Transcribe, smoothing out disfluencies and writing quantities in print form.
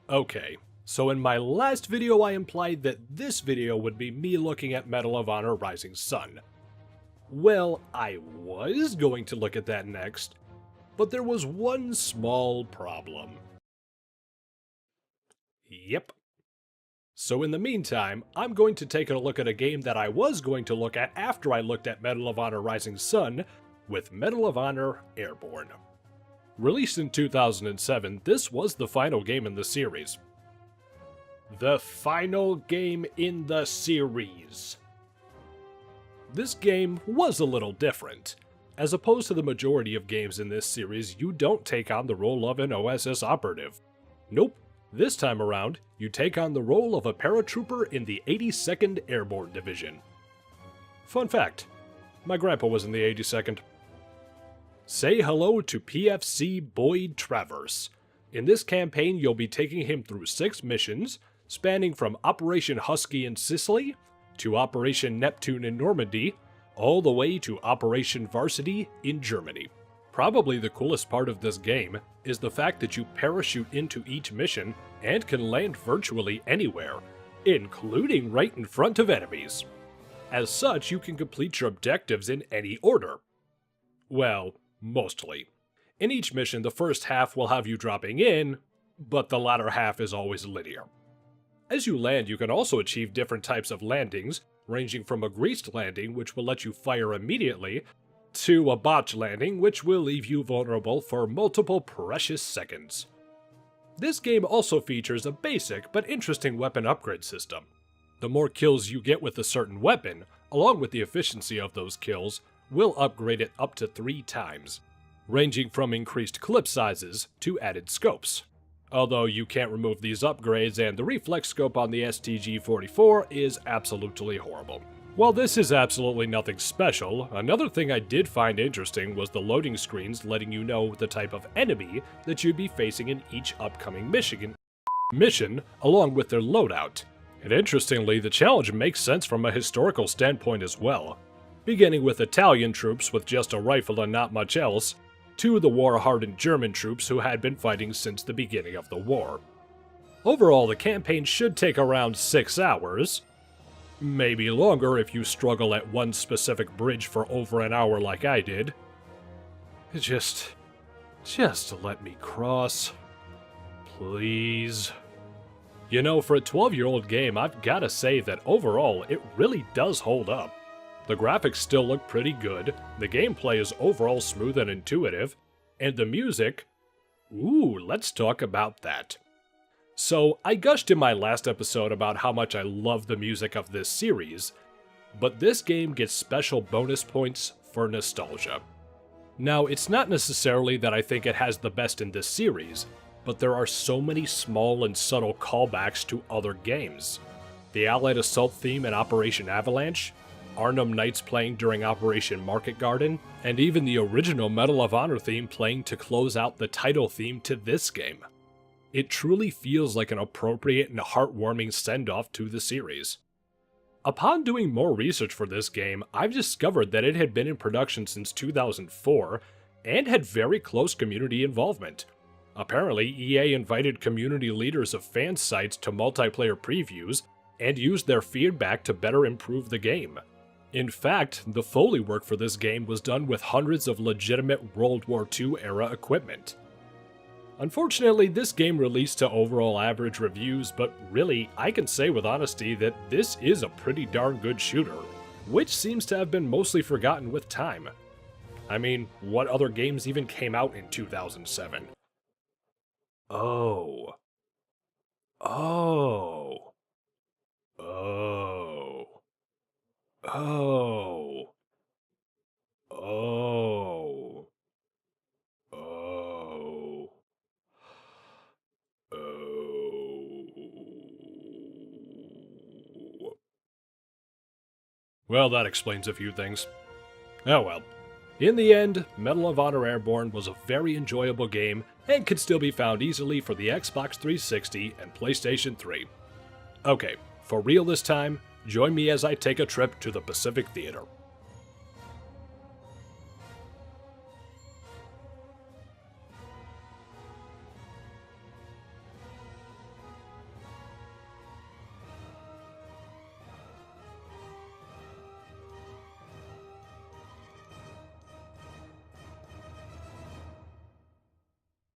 Okay, so in my last video I implied that this video would be me looking at Medal of Honor Rising Sun. Well, I was going to look at that next, but there was one small problem. Yep. So in the meantime, I'm going to take a look at a game that I was going to look at after I looked at Medal of Honor Rising Sun, with Medal of Honor Airborne. Released in 2007, this was the final game in the series. The final game in the series. This game was a little different. As opposed to the majority of games in this series, you don't take on the role of an OSS operative. Nope, this time around, you take on the role of a paratrooper in the 82nd Airborne Division. Fun fact, my grandpa was in the 82nd. Say hello to PFC Boyd Travers. In this campaign, you'll be taking him through 6 missions, spanning from Operation Husky in Sicily, to Operation Neptune in Normandy, all the way to Operation Varsity in Germany. Probably the coolest part of this game is the fact that you parachute into each mission and can land virtually anywhere, including right in front of enemies. As such, you can complete your objectives in any order. Well, mostly. In each mission, the first half will have you dropping in, but the latter half is always linear. As you land, you can also achieve different types of landings, ranging from a greased landing, which will let you fire immediately, to a botch landing, which will leave you vulnerable for multiple precious seconds. This game also features a basic but interesting weapon upgrade system. The more kills you get with a certain weapon, along with the efficiency of those kills, will upgrade it up to 3 times, ranging from increased clip sizes to added scopes. Although you can't remove these upgrades, and the reflex scope on the STG-44 is absolutely horrible. While this is absolutely nothing special, another thing I did find interesting was the loading screens letting you know the type of enemy that you'd be facing in each upcoming mission, along with their loadout. And interestingly, the challenge makes sense from a historical standpoint as well. Beginning with Italian troops with just a rifle and not much else, to the war-hardened German troops who had been fighting since the beginning of the war. Overall, the campaign should take around 6 hours, maybe longer if you struggle at one specific bridge for over an hour like I did. Just let me cross. Please. You know, for a 12-year-old game, I've gotta say that overall, it really does hold up. The graphics still look pretty good, the gameplay is overall smooth and intuitive, and the music... Ooh, let's talk about that. So, I gushed in my last episode about how much I love the music of this series, but this game gets special bonus points for nostalgia. Now, it's not necessarily that I think it has the best in this series, but there are so many small and subtle callbacks to other games. The Allied Assault theme in Operation Avalanche, Arnhem Knights playing during Operation Market Garden, and even the original Medal of Honor theme playing to close out the title theme to this game. It truly feels like an appropriate and heartwarming send-off to the series. Upon doing more research for this game, I've discovered that it had been in production since 2004, and had very close community involvement. Apparently, EA invited community leaders of fan sites to multiplayer previews, and used their feedback to better improve the game. In fact, the Foley work for this game was done with hundreds of legitimate World War II era equipment. Unfortunately, this game released to overall average reviews, but really, I can say with honesty that this is a pretty darn good shooter, which seems to have been mostly forgotten with time. I mean, what other games even came out in 2007? Oh. Oh. Oh. Oh. Oh. Oh. Oh. Well, that explains a few things. Oh well. In the end, Medal of Honor Airborne was a very enjoyable game and could still be found easily for the Xbox 360 and PlayStation 3. Okay, for real this time, join me as I take a trip to the Pacific Theater.